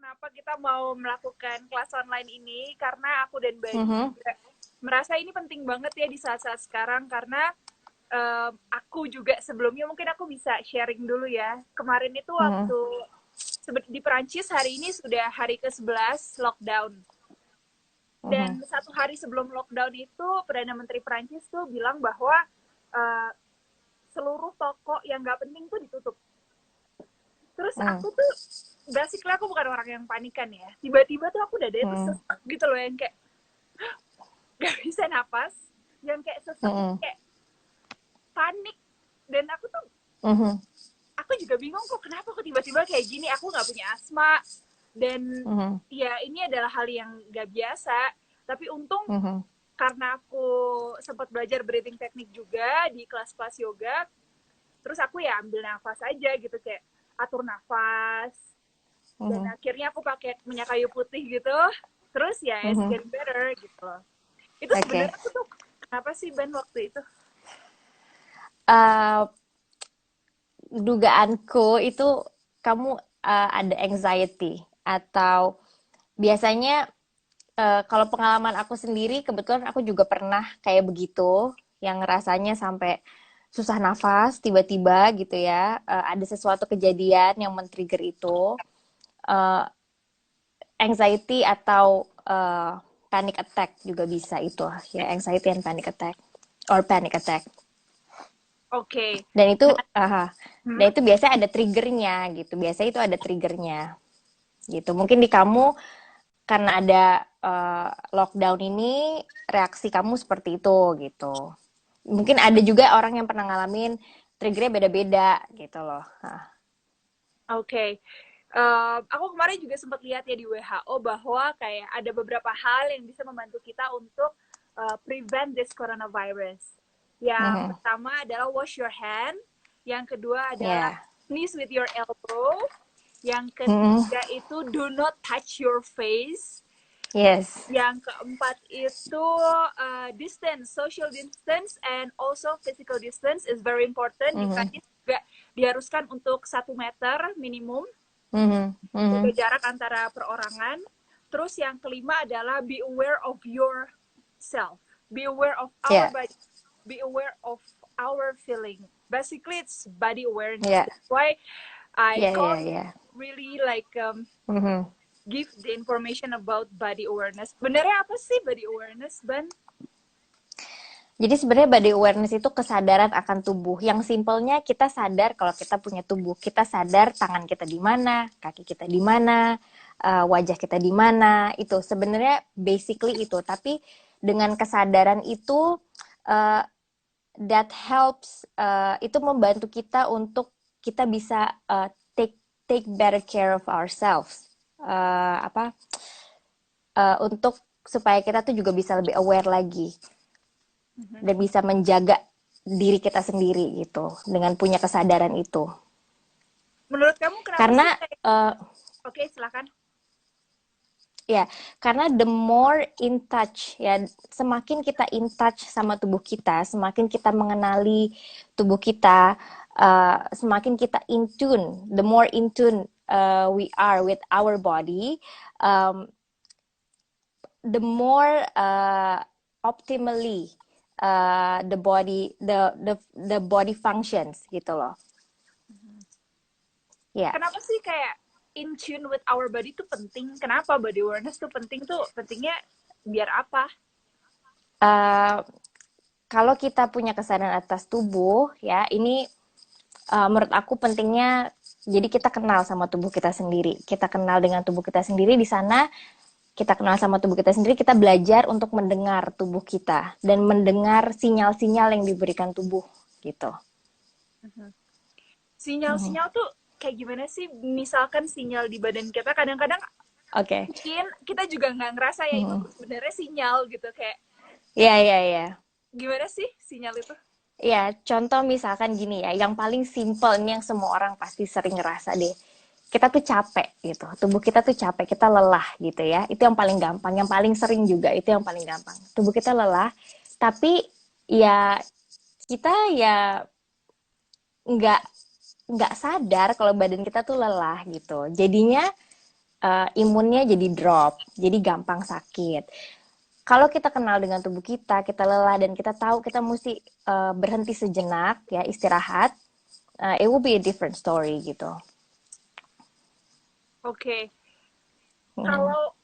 kenapa kita mau melakukan kelas online ini, karena aku dan Bani Mhm. juga merasa ini penting banget ya di saat-saat sekarang, karena aku juga sebelumnya mungkin aku bisa sharing dulu ya. Kemarin itu Mhm. waktu di Perancis hari ini sudah hari ke-11 lockdown. Mhm. Dan 1 hari sebelum lockdown itu Perdana Menteri Perancis tuh bilang bahwa uh, seluruh toko yang nggak penting tuh ditutup. Terus Mhm. aku tuh basically aku bukan orang yang panikan ya. Tiba-tiba tuh aku dadanya tuh Mhm. sesek gitu loh, yang kayak gak bisa napas, yang kayak sesek, Mhm. kayak panik. Dan Mhm. aku juga bingung kok kenapa aku tiba-tiba kayak gini. Aku nggak punya asma dan Mhm. ya ini adalah hal yang gak biasa. Tapi untung Mhm. karena aku sempat belajar breathing technique juga di kelas-kelas yoga, terus aku ya ambil nafas aja gitu, kayak atur nafas, dan Mhm. akhirnya aku pakai minyak kayu putih gitu, terus ya it's Mhm. getting better gitu loh. Itu Oke. sebenarnya aku tuh kenapa sih Ben waktu itu. Eh, Dugaanku itu kamu ada anxiety atau biasanya kalau pengalaman aku sendiri kebetulan aku juga pernah kayak begitu yang rasanya sampai susah nafas tiba-tiba gitu ya. Ada sesuatu kejadian yang men-trigger itu eh, anxiety atau panic attack juga bisa itu ya, anxiety and panic attack or panic attack. Oke, okay. Dan itu Nah, dan itu biasanya ada triggernya gitu. Biasanya itu ada triggernya gitu. Mungkin di kamu karena ada lockdown ini reaksi kamu seperti itu gitu. Mungkin ada juga orang yang pernah ngalamin triggernya beda-beda gitu loh. oke. Okay. Aku kemarin juga sempat lihat ya di WHO bahwa kayak ada beberapa hal yang bisa membantu kita untuk prevent this coronavirus. Yang Mhm. pertama adalah wash your hand. Yang kedua adalah Ya. sneeze with your elbow. Yang Mhm. ketiga itu do not touch your face. Yes. Yang keempat itu distance, social distance, and also physical distance is very important. Di Mhm. Prancis juga diharuskan untuk 1 meter minimum Mhm. jaga Mhm. jarak antara perorangan. Terus yang kelima adalah be aware of yourself, be aware of our Ya. body, be aware of our feeling. Basically, it's body awareness. Ya. That's why I Ya. call Ya. it Ya. really like Mhm. give the information about body awareness. Sebenarnya apa sih body awareness, Ban? Jadi sebenarnya body awareness itu kesadaran akan tubuh. Yang simpelnya kita sadar kalau kita punya tubuh. Kita sadar tangan kita di mana, kaki kita di mana, wajah kita di mana. Itu sebenarnya basically itu. Tapi dengan kesadaran itu uh, that helps itu membantu kita untuk kita bisa take better care of ourselves. Apa untuk supaya kita tuh juga bisa lebih aware lagi Mhm. dan bisa menjaga diri kita sendiri gitu dengan punya kesadaran itu. Menurut kamu kenapa sih Karena kayak uh, oke, silakan. ya, karena the more in touch ya, semakin kita in touch sama tubuh kita, semakin kita mengenali tubuh kita, semakin kita in tune, the more in tune we are with our body, um, the more optimally the body functions gitu loh. Ya, Kenapa sih kayak in tune with our body itu penting? Kenapa body awareness tuh penting, tuh pentingnya biar apa? uh, kalau kita punya kesadaran atas tubuh ya, ini menurut aku pentingnya jadi kita kenal sama tubuh kita sendiri. Kita kenal dengan tubuh kita sendiri di sana. Kita kenal sama tubuh kita sendiri, kita belajar untuk mendengar tubuh kita dan mendengar sinyal-sinyal yang diberikan tubuh gitu. Mhm. Sinyal-sinyal tuh kayak gimana sih? Misalkan sinyal di badan kita kadang-kadang Oke. mungkin kita juga nggak ngerasa ya itu Mhm. tuh sebenarnya sinyal gitu, kayak Iya, iya, iya. gimana sih sinyal itu? Ya, contoh misalkan gini ya, yang paling simple ini yang semua orang pasti sering ngerasa deh. Kita tuh capek gitu, tubuh kita tuh capek, kita lelah gitu ya. Itu yang paling gampang, yang paling sering juga itu yang paling gampang. Tubuh kita lelah, tapi ya kita ya nggak nggak sadar kalau badan kita tuh lelah gitu. Jadinya imunnya jadi drop, jadi gampang sakit. Kalau kita kenal dengan tubuh kita lelah dan kita tahu kita mesti berhenti sejenak ya, istirahat, it will be a different story gitu. Oke. Kalau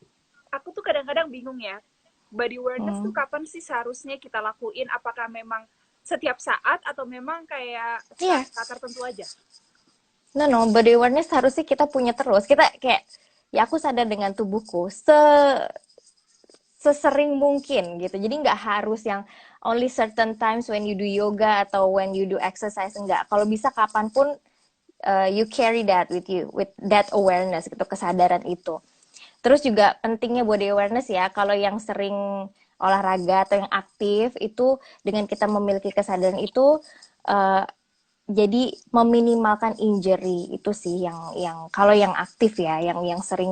aku tuh kadang-kadang bingung ya, body awareness tuh kapan sih seharusnya kita lakuin? Apakah memang setiap saat atau memang kayak Iya. saat tertentu aja? No, body awareness harusnya kita punya terus. Kita kayak, ya aku sadar dengan tubuhku sesering mungkin gitu. Jadi nggak harus yang only certain times when you do yoga atau when you do exercise, enggak. Kalau bisa kapanpun you carry that with you, with that awareness gitu, kesadaran itu. Terus juga pentingnya body awareness ya, kalau yang sering olahraga atau yang aktif itu dengan kita memiliki kesadaran itu uh, jadi meminimalkan injury itu sih yang kalau yang aktif ya, yang sering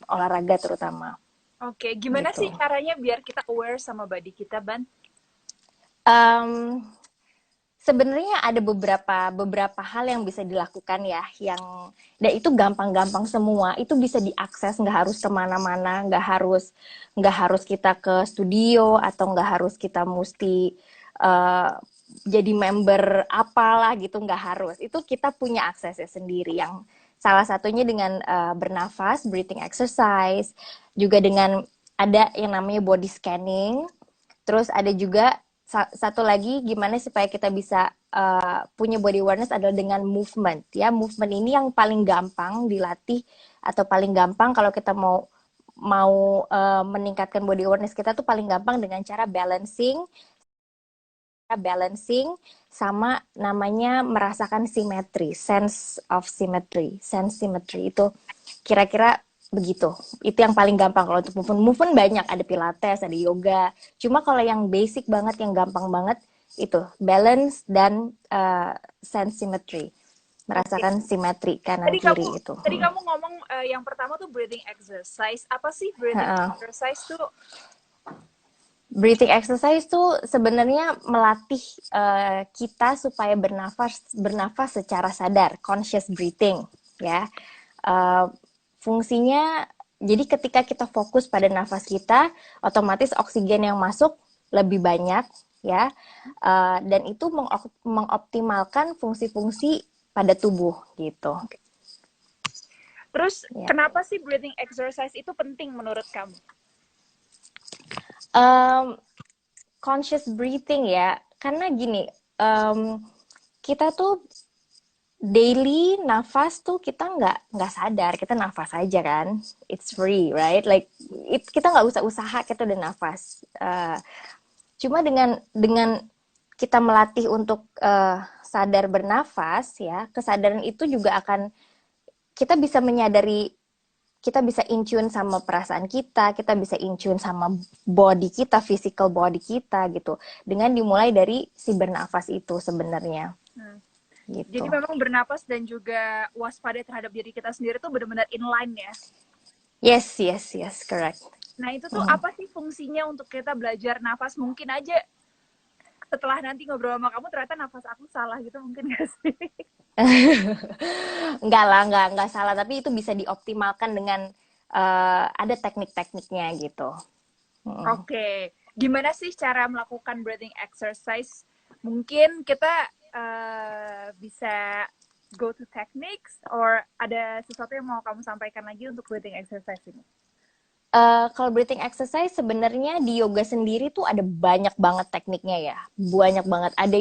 olahraga terutama. Oke, gimana Gitu. sih caranya biar kita aware sama body kita, Ban? Um, Sebenarnya ada beberapa hal yang bisa dilakukan ya, dan itu gampang-gampang semua, itu bisa diakses, nggak harus kemana-mana, nggak harus kita ke studio atau nggak harus kita mesti uh, jadi member apalah gitu, nggak harus. Itu kita punya aksesnya sendiri, yang salah satunya dengan bernafas, breathing exercise, juga dengan ada yang namanya body scanning. Terus ada juga satu lagi, gimana supaya kita bisa punya body awareness adalah dengan movement ya. Movement ini yang paling gampang dilatih, atau paling gampang kalau kita mau mau meningkatkan body awareness kita tuh paling gampang dengan cara balancing sama namanya merasakan simetri, sense symmetry itu kira-kira begitu. Itu yang paling gampang kalau untuk movement banyak, ada pilates, ada yoga. Cuma kalau yang basic banget, yang gampang banget itu balance dan sense symmetry, Oke. merasakan simetri kanan Tadi kamu kiri itu. tadi kamu ngomong yang pertama tuh breathing exercise. Apa sih breathing exercise tuh? Breathing exercise tuh sebenarnya melatih kita supaya bernafas secara sadar, conscious breathing ya. Uh, Fungsinya, jadi ketika kita fokus pada nafas kita, otomatis oksigen yang masuk lebih banyak ya, dan itu mengoptimalkan fungsi-fungsi pada tubuh gitu. Terus Ya. kenapa sih breathing exercise itu penting menurut kamu? Conscious breathing ya, karena gini, kita tuh daily nafas tuh kita nggak sadar, kita nafas aja kan, it's free right, like kita nggak usah usaha, kita udah nafas. Cuma dengan kita melatih untuk sadar bernafas ya, kesadaran itu juga akan, kita bisa menyadari, kita bisa in tune sama perasaan kita bisa in tune sama body kita, physical body kita gitu, dengan dimulai dari si bernafas itu sebenarnya. Gitu. Jadi memang bernapas dan juga waspada terhadap diri kita sendiri tuh benar-benar inline ya. Yes, correct. Nah itu tuh apa sih fungsinya untuk kita belajar nafas? Mungkin aja setelah nanti ngobrol sama kamu ternyata nafas aku salah gitu, mungkin gak sih? Enggak lah, enggak salah, tapi itu bisa dioptimalkan dengan ada teknik-tekniknya gitu. Oke. Gimana sih cara melakukan breathing exercise? Mungkin kita bisa go to techniques, or ada sesuatu yang mau kamu sampaikan lagi untuk breathing exercise ini? Kalau breathing exercise sebenarnya di yoga sendiri tuh ada banyak banget tekniknya ya, banyak banget. Ada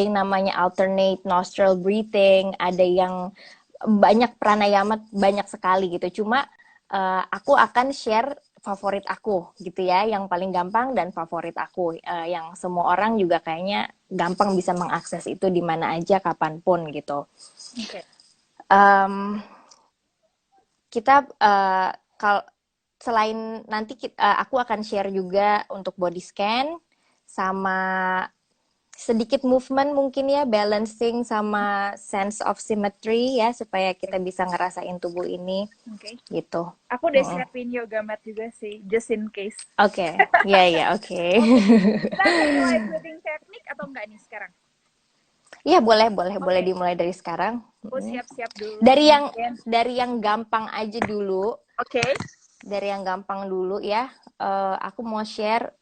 yang namanya alternate nostril breathing, ada yang banyak pranayama, banyak sekali gitu. Cuma aku akan share favorit aku gitu ya, yang paling gampang dan favorit aku, yang semua orang juga kayaknya gampang bisa mengakses itu di mana aja, kapanpun gitu. Okay. Kita kalau selain nanti aku akan share juga untuk body scan sama sedikit movement mungkin ya, balancing sama sense of symmetry ya, supaya kita bisa ngerasain tubuh ini. Okay. Gitu. Aku udah siapin yoga mat juga sih, just in case. Oke. Ya, oke. Kita mulai breathing teknik atau enggak nih sekarang? Iya, boleh Oke. dimulai dari sekarang. Aku siap-siap dulu Dari yang mungkin. gampang aja dulu, Oke. dari yang gampang dulu ya. Aku mau share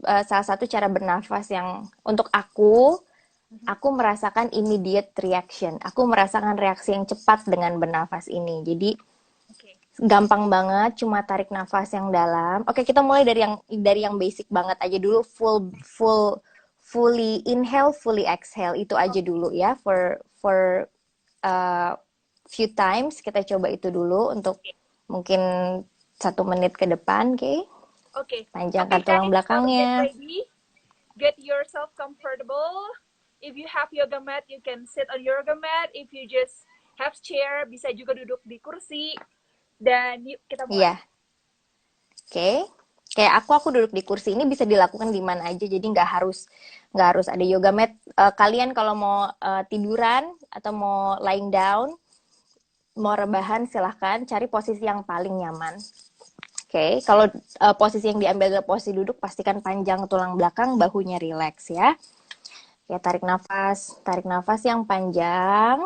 salah satu cara bernafas yang untuk aku merasakan immediate reaction. Aku merasakan reaksi yang cepat dengan bernafas ini. Jadi Oke. gampang banget, cuma tarik nafas yang dalam. Oke, kita mulai dari yang basic banget aja dulu, fully inhale, fully exhale. Itu aja dulu ya, for uh, few times kita coba itu dulu untuk Oke. mungkin 1 menit ke depan, oke? Okay? Oke. Oke, Panjangkan tulang guys, get belakangnya. ready. Get yourself comfortable. If you have yoga mat, you can sit on yoga mat. If you just have chair, bisa juga duduk di kursi. Dan yuk kita mulai. Iya, oke. Okay. Kayak aku duduk di kursi ini bisa dilakukan di mana aja, jadi nggak harus ada yoga mat. Kalian kalau mau tiduran atau mau lying down, mau rebahan silahkan cari posisi yang paling nyaman. Oke, okay. Kalau posisi yang diambil adalah posisi duduk, pastikan panjang tulang belakang, bahunya rileks ya. Ya, tarik nafas yang panjang.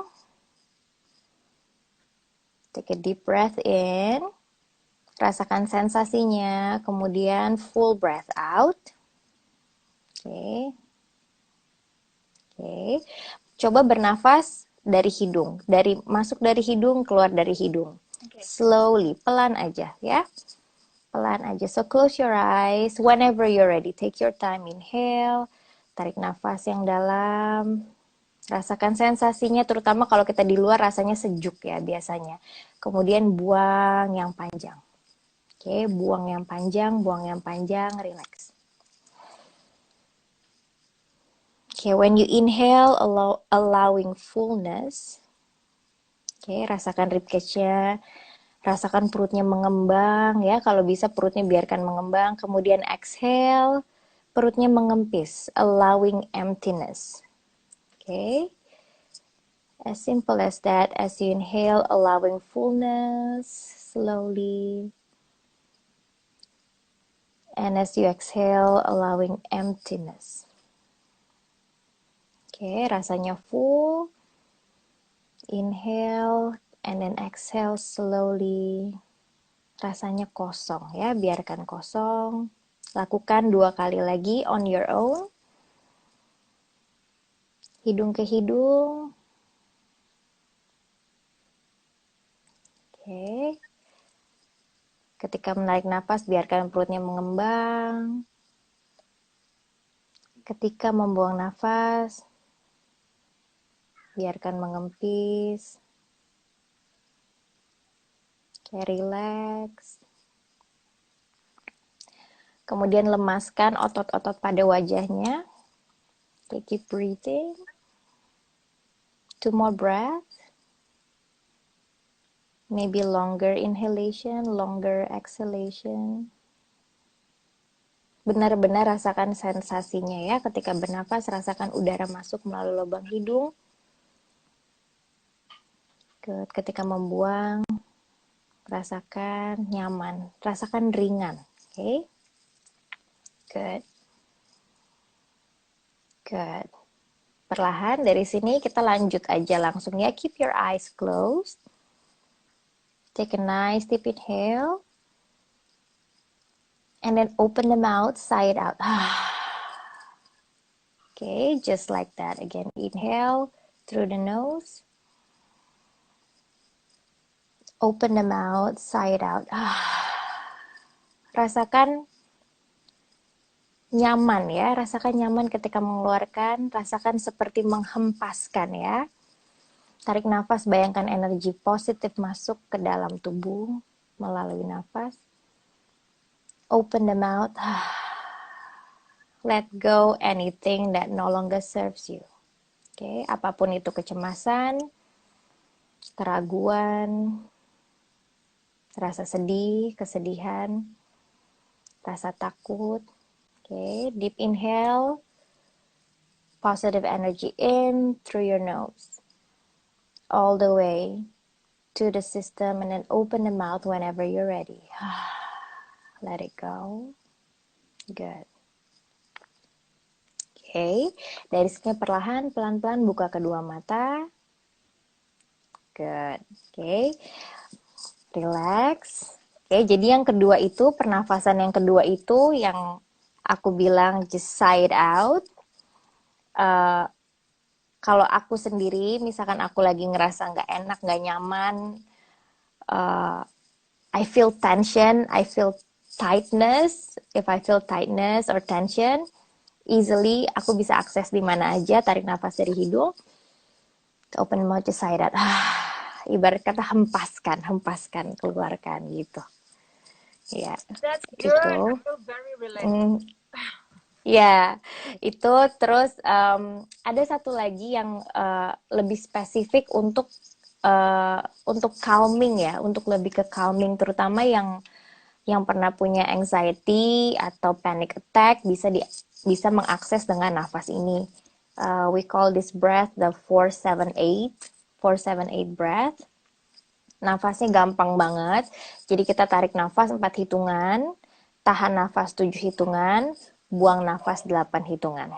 Take a deep breath in. Rasakan sensasinya, kemudian full breath out. Oke. Okay. Oke. Okay. Coba bernafas dari hidung, masuk dari hidung, keluar dari hidung. Oke. Slowly, pelan aja ya. Pelan aja. So close your eyes whenever you're ready. Take your time. Inhale. Tarik nafas yang dalam. Rasakan sensasinya, terutama kalau kita di luar rasanya sejuk ya biasanya. Kemudian buang yang panjang. Oke, buang yang panjang, relax. Oke, when you inhale, allowing fullness. Oke, rasakan ribcage-nya. Rasakan perutnya mengembang ya, kalau bisa perutnya biarkan mengembang. Kemudian exhale, perutnya mengempis, allowing emptiness. Okay, as simple as that. As you inhale, allowing fullness slowly, and as you exhale, allowing emptiness. Okay, rasanya full. Inhale and then exhale slowly. Rasanya kosong ya, biarkan kosong. Lakukan 2 kali lagi on your own. Hidung ke hidung. Oke. Ketika menarik nafas, biarkan perutnya mengembang. Ketika membuang nafas, biarkan mengempis. Oke, relax. Kemudian lemaskan otot-otot pada wajahnya. Okay, keep breathing. 2 more breath. Maybe longer inhalation, longer exhalation. Benar-benar rasakan sensasinya ya. Ketika bernafas, rasakan udara masuk melalui lubang hidung. Ketika membuang, rasakan nyaman, rasakan ringan. Okay? Good. Good. Perlahan dari sini kita lanjut aja langsung ya. Keep your eyes closed. Take a nice deep inhale. And then open the mouth side out. Okay, just like that. Again, inhale through the nose. Open the mouth side out. Rasakan nyaman ya, rasakan nyaman ketika mengeluarkan, rasakan seperti menghempaskan ya. Tarik nafas, bayangkan energi positif masuk ke dalam tubuh melalui nafas. Open the mouth. Let go anything that no longer serves you. Oke, apapun itu kecemasan, keraguan, rasa sedih, kesedihan, rasa takut. Oke, deep inhale. Positive energy in through your nose. All the way to the system, and then open the mouth whenever you're ready. Let it go. Good. Oke, dari sini perlahan, pelan-pelan buka kedua mata. Good. Oke, relax. Oke, jadi yang kedua itu, pernafasan yang kedua itu yang aku bilang just sigh it out. Eh, Kalau aku sendiri, misalkan aku lagi ngerasa nggak enak, nggak nyaman, uh, I feel tension, I feel tightness. If I feel tightness or tension, easily aku bisa akses di mana aja, tarik nafas dari hidung, open mouth, just sigh that. Ibarat kata hempaskan, hempaskan, keluarkan gitu. Ya, That's good. I itu. feel very relaxed. Mm, ya, itu terus ada satu lagi yang lebih spesifik untuk calming ya, untuk lebih ke calming, terutama yang pernah punya anxiety atau panic attack bisa mengakses dengan nafas ini. We call this breath the 478 breath. Nafasnya gampang banget. Jadi kita tarik nafas 4 hitungan, tahan nafas 7 hitungan, buang nafas 8 hitungan.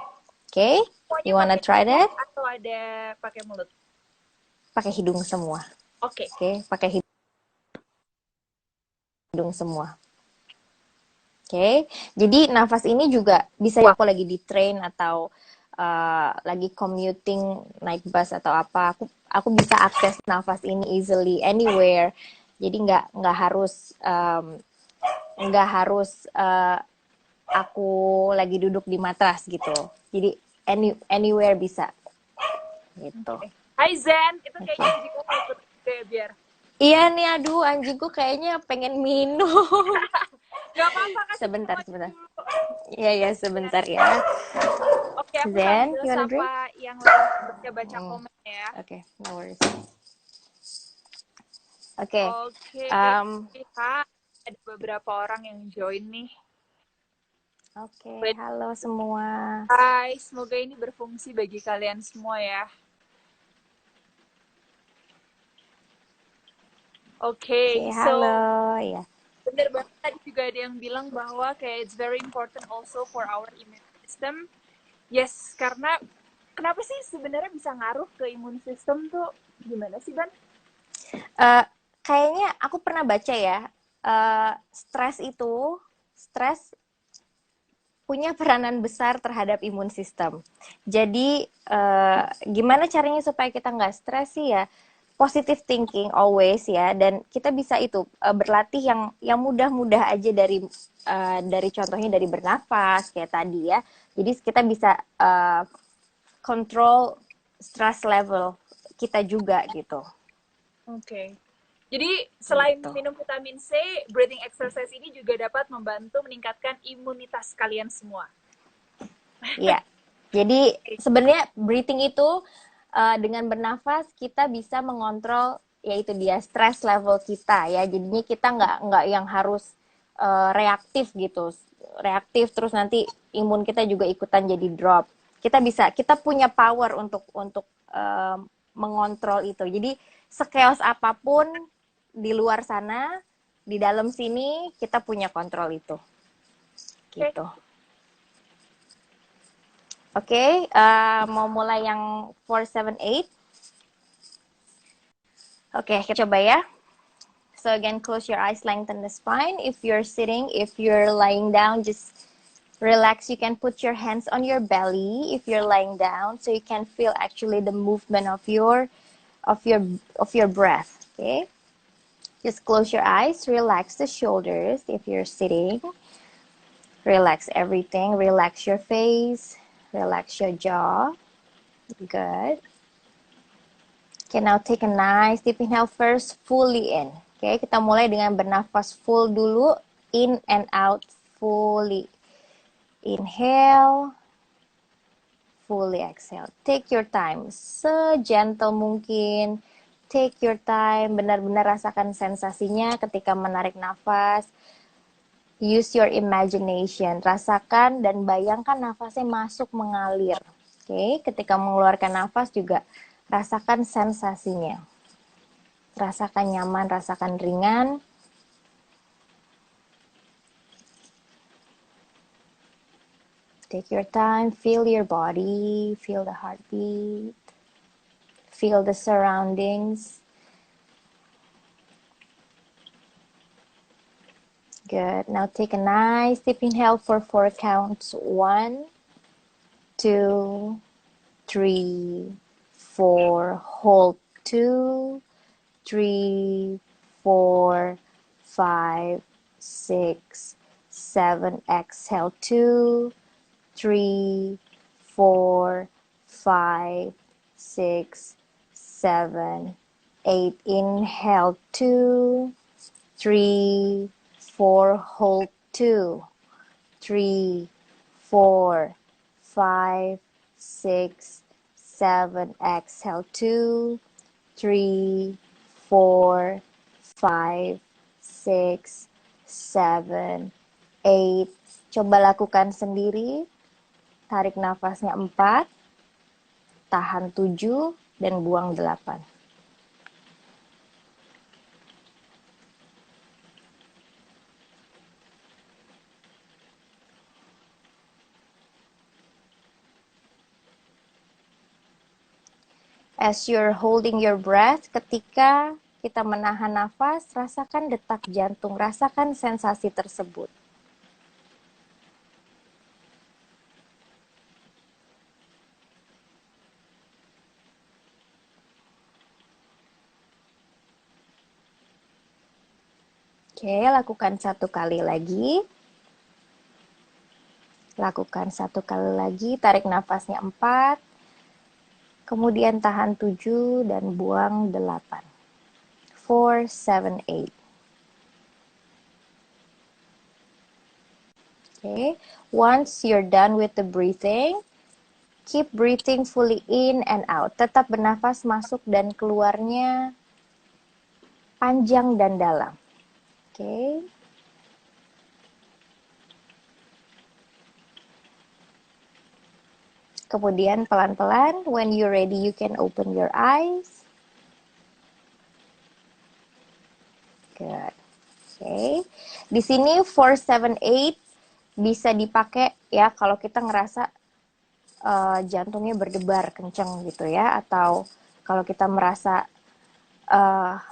Oke? Okay? Semuanya You wanna pakai try hidung that? atau ada pakai mulut? Pakai hidung semua. Oke. Oke, okay? Pakai hidung semua. Oke, okay. Jadi nafas ini juga bisa ya, aku lagi di train atau lagi commuting naik bus atau apa, aku bisa akses nafas ini easily anywhere. Jadi nggak harus aku lagi duduk di matras gitu. Jadi anywhere bisa gitu. Okay. Hai Zen, itu Oke. kayaknya anjingku mau ikut juga ya biar. Iya nih, aduh anjingku kayaknya pengen minum. Gak apa-apa, kasih minum Sebentar, aja sebentar. dulu. Iya ya, sebentar ya. Oke, aku Zen, sambil you wanna drink? sapa yang lain baca-baca komen ya. Oke, no worries. Oke, Oke, Kak, ada beberapa orang yang join nih. oke, halo semua. Hai, semoga ini berfungsi bagi kalian semua ya. Oke, Halo, ya. bener banget tadi juga ada yang bilang bahwa kayak it's very important also for our immune system. Yes, karena kenapa sih sebenarnya bisa ngaruh ke imun sistem tuh gimana sih, Ban? Kayaknya aku pernah baca ya, stres punya peranan besar terhadap imun sistem. Jadi gimana caranya supaya kita nggak stres sih ya? Positive thinking always ya, dan kita bisa itu berlatih yang mudah-mudah aja dari contohnya dari bernafas kayak tadi ya. Jadi kita bisa control stress level kita juga gitu. Oke. Jadi selain Gitu. minum vitamin C, breathing exercise ini juga dapat membantu meningkatkan imunitas kalian semua. Iya. Jadi sebenarnya breathing itu dengan bernafas kita bisa mengontrol yaitu dia stress level kita ya. Jadinya kita nggak yang harus reaktif gitu. Reaktif terus nanti imun kita juga ikutan jadi drop. Kita punya power untuk mengontrol itu. Jadi sekeos apapun di luar sana, di dalam sini kita punya kontrol itu. Gitu. Oke, mau mulai yang 478. Oke, kita coba ya. So again, close your eyes, lengthen the spine. If you're sitting, if you're lying down, just relax. You can put your hands on your belly if you're lying down, so you can feel actually the movement of your breath. Okay, just close your eyes, relax the shoulders if you're sitting. Relax everything. Relax your face. Relax your jaw. Good. Okay, now take a nice deep inhale first, fully in. Okay, kita mulai dengan bernafas full dulu, in and out fully. Inhale, fully exhale. Take your time, segentle mungkin. Take your time, benar-benar rasakan sensasinya ketika menarik nafas. Use your imagination, rasakan dan bayangkan nafasnya masuk mengalir. Okay, ketika mengeluarkan nafas juga rasakan sensasinya. Rasakan nyaman, rasakan ringan. Take your time, feel your body, feel the heartbeat, feel the surroundings. Good. Now take a nice deep inhale for 4 counts. 1, 2, 3, 4. Hold 2, 3, 4, 5, 6, 7. Exhale 2, 3, 4, 5, 6, 7, 8. Inhale 2, 3, 4. Hold 2, 3, 4, 5, 6, 7. Exhale 2, 3, 4, 5, 6, 7, 8. Coba lakukan sendiri. Tarik nafasnya 4, tahan 7, dan buang 8. As you're holding your breath, ketika kita menahan nafas, rasakan detak jantung, rasakan sensasi tersebut. Oke, lakukan 1 kali lagi. Lakukan 1 kali lagi, tarik nafasnya 4, kemudian tahan 7 dan buang 8. 4, 7, 8. Okay, once you're done with the breathing, keep breathing fully in and out. Tetap bernafas masuk dan keluarnya panjang dan dalam. Okay. Kemudian pelan-pelan, when you're ready, you can open your eyes. Good. Okay. Di sini 4, 7, 8 bisa dipakai ya kalau kita ngerasa jantungnya berdebar kenceng gitu ya, atau kalau kita merasa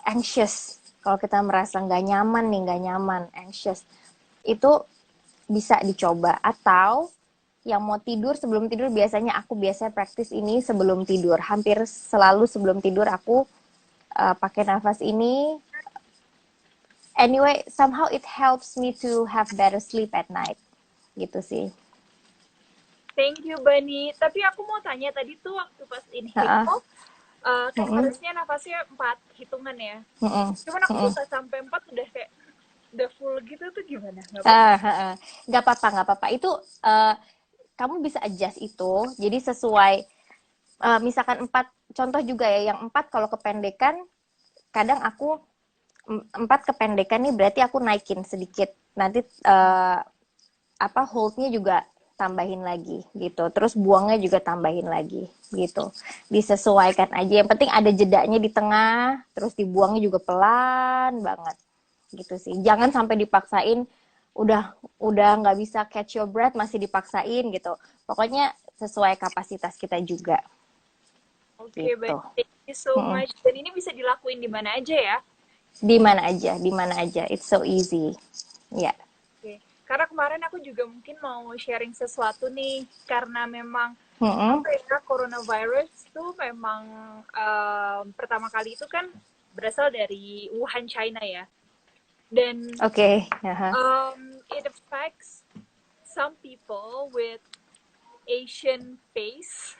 anxious, kalau kita merasa nggak nyaman, anxious, itu bisa dicoba. Atau yang mau tidur, sebelum tidur biasanya praktis ini sebelum tidur. Hampir selalu sebelum tidur aku pakai nafas ini. Anyway, somehow it helps me to have better sleep at night. Gitu sih. Thank you, Bani. Tapi aku mau tanya tadi tuh waktu pas inhale, kan harusnya nafasnya 4 hitungan ya. Cuman aku bisa sampai 4 udah kayak udah full gitu tuh gimana? Nggak apa-apa. Itu kamu bisa adjust itu. Jadi sesuai, misalkan 4, contoh juga ya, yang 4 kalau kependekan, kadang aku 4 kependekan nih berarti aku naikin sedikit. Nanti holdnya juga tambahin lagi gitu. Terus buangnya juga tambahin lagi gitu. Disesuaikan aja. Yang penting ada jedanya di tengah, terus dibuangnya juga pelan banget. Gitu sih. Jangan sampai dipaksain udah nggak bisa catch your breath masih dipaksain gitu. Pokoknya sesuai kapasitas kita juga. Oke, gitu. Thank you so much. Dan ini bisa dilakuin di mana aja ya? Di mana aja. It's so easy. Ya. Yeah. Oke. Karena kemarin aku juga mungkin mau sharing sesuatu nih, karena memang apa ya, coronavirus tuh memang pertama kali itu kan berasal dari Wuhan, China ya. Dan it affects some people with Asian face.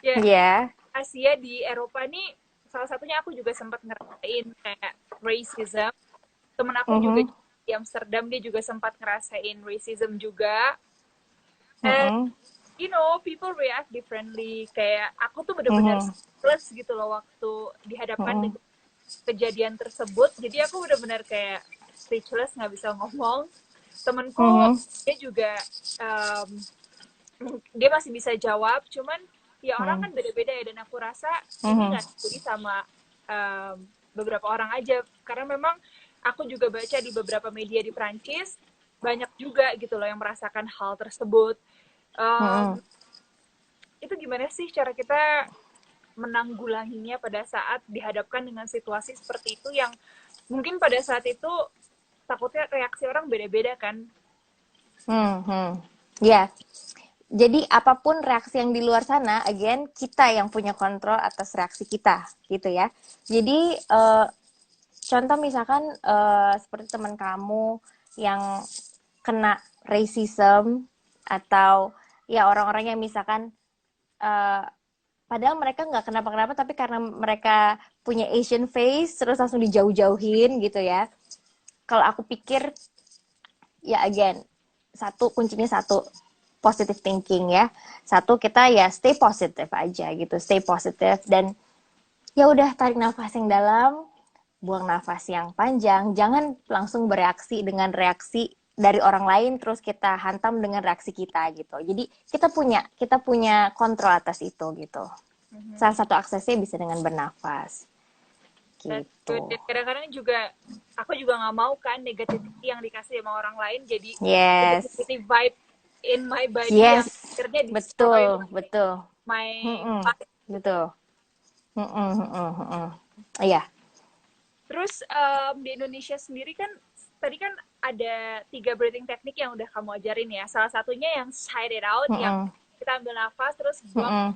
Yeah. Asia di Eropa nih, salah satunya aku juga sempat ngerasain kayak racism. Temen aku juga di Amsterdam, dia juga sempat ngerasain racism juga. And you know, people react differently. Kayak aku tuh bener-bener speechless gitu loh waktu dihadapkan dengan kejadian tersebut. Jadi aku bener-bener kayak speechless, nggak bisa ngomong. Temenku dia juga dia masih bisa jawab, cuman ya orang kan beda-beda ya, dan aku rasa ini nggak jadi sama beberapa orang aja, karena memang aku juga baca di beberapa media di Prancis banyak juga gitu loh yang merasakan hal tersebut. Mm-mm. Itu gimana sih cara kita menanggulanginya pada saat dihadapkan dengan situasi seperti itu yang mungkin pada saat itu takutnya reaksi orang beda-beda kan? Hmm. Ya, jadi apapun reaksi yang di luar sana, again kita yang punya kontrol atas reaksi kita, gitu ya. Jadi contoh misalkan seperti teman kamu yang kena racism atau ya orang-orang yang misalkan eh, padahal mereka nggak kenapa-kenapa tapi karena mereka punya Asian face terus langsung dijauh-jauhin gitu ya. Kalau aku pikir ya again satu kuncinya satu positive thinking ya. Satu kita ya stay positive aja gitu, stay positive dan ya udah tarik nafas yang dalam, buang nafas yang panjang, jangan langsung bereaksi dengan reaksi dari orang lain terus kita hantam dengan reaksi kita gitu. Jadi kita punya kontrol atas itu gitu. Salah satu aksesnya bisa dengan bernafas That's good. gitu. Dan kadang-kadang juga aku juga nggak mau kan negativity yang dikasih sama orang lain jadi Yes. negativity vibe in my body yang Yes. akhirnya destroy Betul, betul. my Mm-mm. life gitu. Betul. Mm-mm, mm-mm, mm-mm. Iya. Terus di Indonesia sendiri kan tadi kan ada 3 breathing teknik yang udah kamu ajarin ya. Salah satunya yang sigh it out, yang Mm-mm. kita ambil nafas terus buang Mm-mm.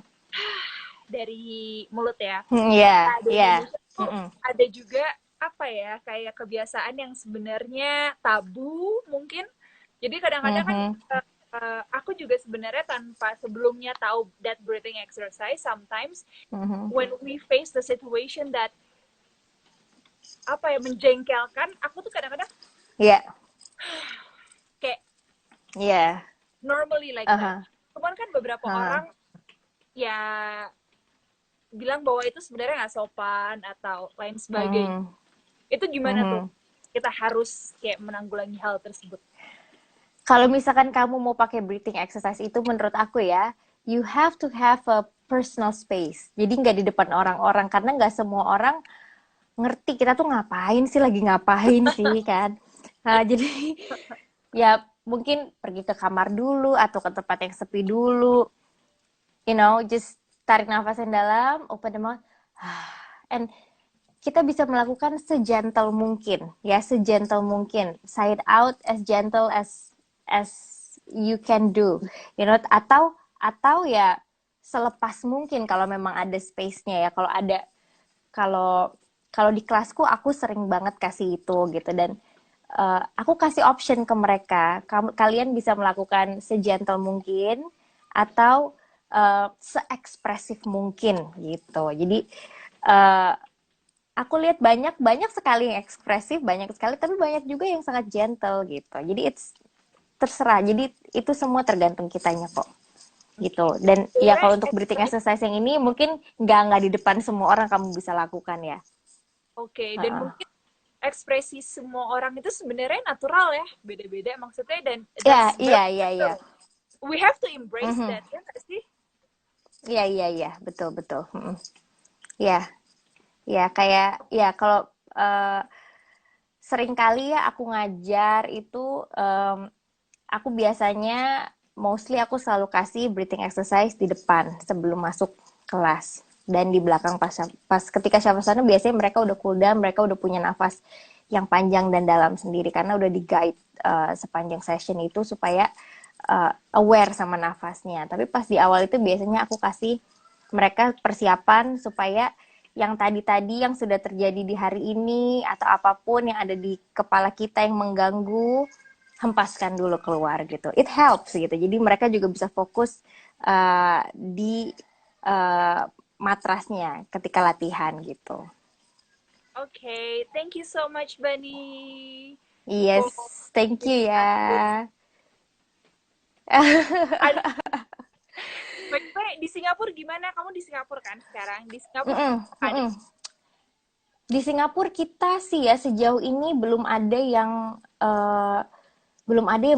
dari mulut ya. Iya, Nah, di iya. Indonesia tuh Mm-mm. ada juga apa ya, kayak kebiasaan yang sebenarnya tabu mungkin. Jadi kadang-kadang kan Mhm. aku juga sebenarnya tanpa sebelumnya tahu that breathing exercise, sometimes Mhm. when we face the situation that apa ya menjengkelkan, aku tuh kadang-kadang Iya, kayak iya. normally like that. Aha. Cuman kan beberapa Aha. orang ya bilang bahwa itu sebenarnya nggak sopan atau lain sebagainya. Mhm. Itu gimana tuh? Mhm. Kita harus kayak menanggulangi hal tersebut. Kalau misalkan kamu mau pakai breathing exercise itu menurut aku ya, you have to have a personal space. Jadi nggak di depan orang-orang karena nggak semua orang ngerti kita tuh ngapain sih, lagi ngapain sih kan. Nah, jadi ya mungkin pergi ke kamar dulu atau ke tempat yang sepi dulu. Just tarik nafas yang dalam, open the mouth, and kita bisa melakukan segentle mungkin, ya segentle mungkin, sigh it out as gentle as you can do, atau ya selepas mungkin kalau memang ada space-nya ya, kalau kalau di kelasku aku sering banget kasih itu gitu dan aku kasih option ke mereka, kalian bisa melakukan segentle mungkin atau seekspresif mungkin gitu. Jadi uh, aku lihat banyak banyak sekali yang ekspresif, banyak sekali tapi banyak juga yang sangat gentle gitu. Jadi terserah. Jadi itu semua tergantung kitanya kok gitu. Dan ya Sebenarnya kalau untuk breathing exercise yang ini mungkin nggak di depan semua orang kamu bisa lakukan ya. oke, dan mungkin ekspresi semua orang itu sebenarnya natural ya, beda-beda maksudnya dan Ya, that's iya, very iya, iya. we have to embrace Mhm. that ya nggak sih? Iya, iya, iya, betul, betul. Mhm. Ya, ya kayak ya kalau eh, sering kali ya aku ngajar itu aku biasanya mostly aku selalu kasih breathing exercise di depan sebelum masuk kelas dan di belakang pas ketika syavasana biasanya mereka udah cool down, mereka udah punya nafas yang panjang dan dalam sendiri karena udah di guide sepanjang session itu supaya aware sama nafasnya. Tapi pas di awal itu biasanya aku kasih mereka persiapan supaya yang tadi-tadi yang sudah terjadi di hari ini atau apapun yang ada di kepala kita yang mengganggu hempaskan dulu keluar gitu. It helps gitu. Jadi mereka juga bisa fokus di matrasnya ketika latihan gitu. Oke, thank you so much Bani Yes, for thank you ya. by the way, di Singapura gimana? Kamu di Singapura kan sekarang? Di Singapura Mm-mm, ada. mm-mm. Di Singapura kita sih ya sejauh ini belum ada yang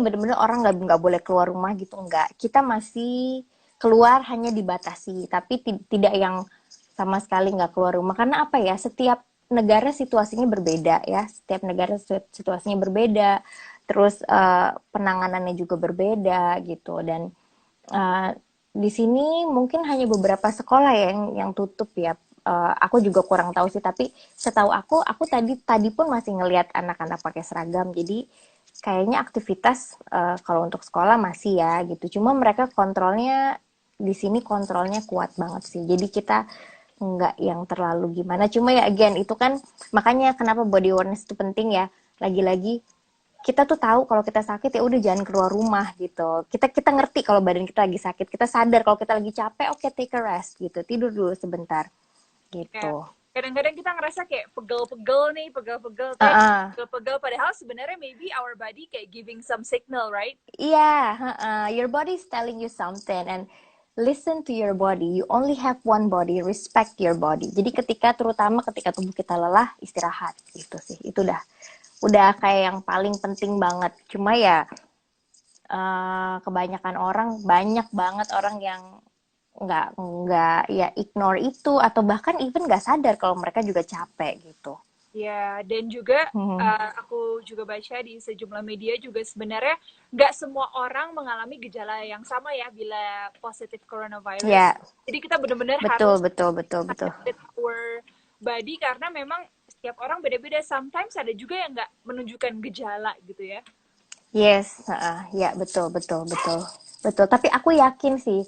benar-benar orang nggak boleh keluar rumah gitu, enggak. Kita masih keluar hanya dibatasi tapi tidak yang sama sekali nggak keluar rumah karena apa ya, setiap negara situasinya berbeda ya, setiap negara situasinya berbeda, terus penanganannya juga berbeda gitu. Dan Uh, di sini mungkin hanya beberapa sekolah yang tutup ya. Aku juga kurang tahu sih, tapi setahu aku tadi pun masih ngelihat anak-anak pakai seragam. Jadi kayaknya aktivitas kalau untuk sekolah masih ya gitu. Cuma mereka kontrolnya di sini kontrolnya kuat banget sih. Jadi kita nggak yang terlalu gimana. Cuma ya again itu kan makanya kenapa body awareness itu penting ya. Lagi-lagi kita tuh tahu kalau kita sakit ya udah jangan keluar rumah gitu. Kita ngerti kalau badan kita lagi sakit, kita sadar kalau kita lagi capek, oke take a rest gitu. Tidur dulu sebentar Ya, gitu. kadang-kadang kita ngerasa kayak pegel-pegel nih, pegel-pegel, tapi Uh-uh. pegel-pegel padahal sebenarnya maybe our body kayak giving some signal, right? Iya, uh-uh. Your body is telling you something and listen to your body. You only have one body, respect your body. Jadi terutama ketika tubuh kita lelah, istirahat gitu sih. Itu udah kayak yang paling penting banget. Cuma ya kebanyakan orang, banyak banget orang yang nggak ya ignore itu atau bahkan even nggak sadar kalau mereka juga capek gitu. Ya, dan juga Hmm. aku juga baca di sejumlah media juga sebenarnya nggak semua orang mengalami gejala yang sama ya bila positif coronavirus. Ya, Jadi kita benar-benar betul, harus betul, betul, betul. with our body karena memang setiap orang beda-beda. Sometimes ada juga yang nggak menunjukkan gejala gitu ya. Yes, ya betul, betul, betul, betul. Tapi aku yakin sih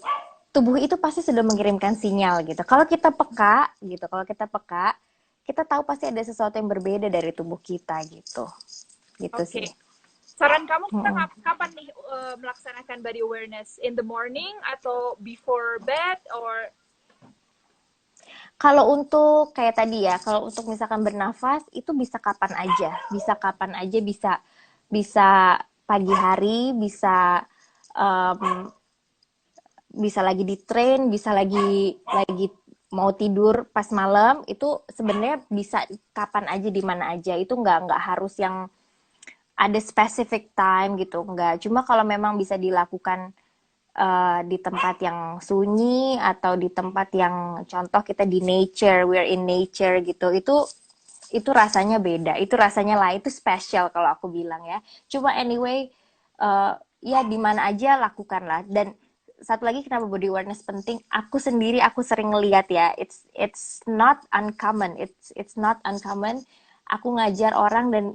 tubuh itu pasti sudah mengirimkan sinyal gitu. Kalau kita peka gitu, kalau kita peka, kita tahu pasti ada sesuatu yang berbeda dari tubuh kita gitu, gitu Oke. sih. Saran kamu kita Mm-mm. kapan nih melaksanakan body awareness? In the morning atau before bed or Kalau untuk kayak tadi ya, kalau untuk misalkan bernafas itu bisa kapan aja, bisa kapan aja, bisa bisa pagi hari, um, bisa lagi di train, bisa lagi mau tidur pas malam itu sebenarnya bisa kapan aja di mana aja itu nggak harus yang ada specific time gitu nggak cuma kalau memang bisa dilakukan di tempat yang sunyi atau di tempat yang contoh kita di nature, we're in nature gitu, itu rasanya beda, itu rasanya lah, itu special kalau aku bilang ya. Cuma anyway, ya di mana aja lakukanlah. Dan satu lagi kenapa body awareness penting, aku sering ngeliat ya, it's not uncommon, it's not uncommon. Aku ngajar orang dan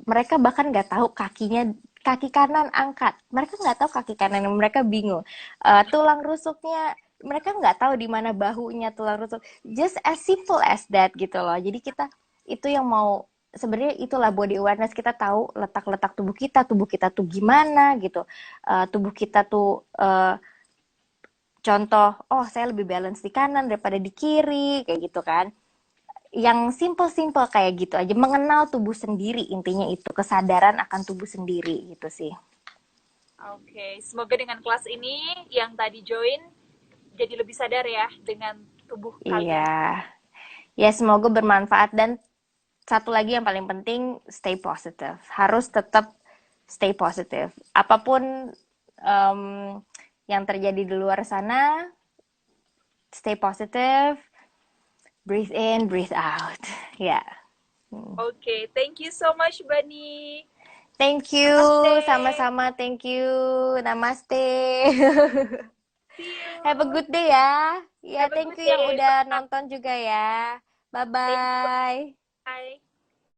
mereka bahkan nggak tahu kaki kanan angkat, mereka nggak tahu kaki kanan, mereka bingung. Tulang rusuknya mereka nggak tahu di mana bahunya tulang rusuk, just as simple as that gitu loh. Jadi kita itu yang mau sebenarnya itulah body awareness, kita tahu letak-letak tubuh kita tuh gimana gitu. Tubuh kita tuh contoh, oh saya lebih balance di kanan daripada di kiri kayak gitu kan, yang simple-simple kayak gitu aja, mengenal tubuh sendiri, intinya itu kesadaran akan tubuh sendiri gitu sih. Oke, semoga dengan kelas ini yang tadi join jadi lebih sadar ya dengan tubuh kalian. Iya, ya semoga bermanfaat. Dan satu lagi yang paling penting, stay positive, harus tetap stay positive apapun um, yang terjadi di luar sana. Stay positive, breathe in, breathe out ya. Yeah. Oke, thank you so much, Bani. Thank you, Namaste. sama-sama, thank you, namaste. See Have a you. good day ya. Ya, Have a thank good you yang day. udah Bye. nonton juga ya. Thank you. Bye-bye. Bye.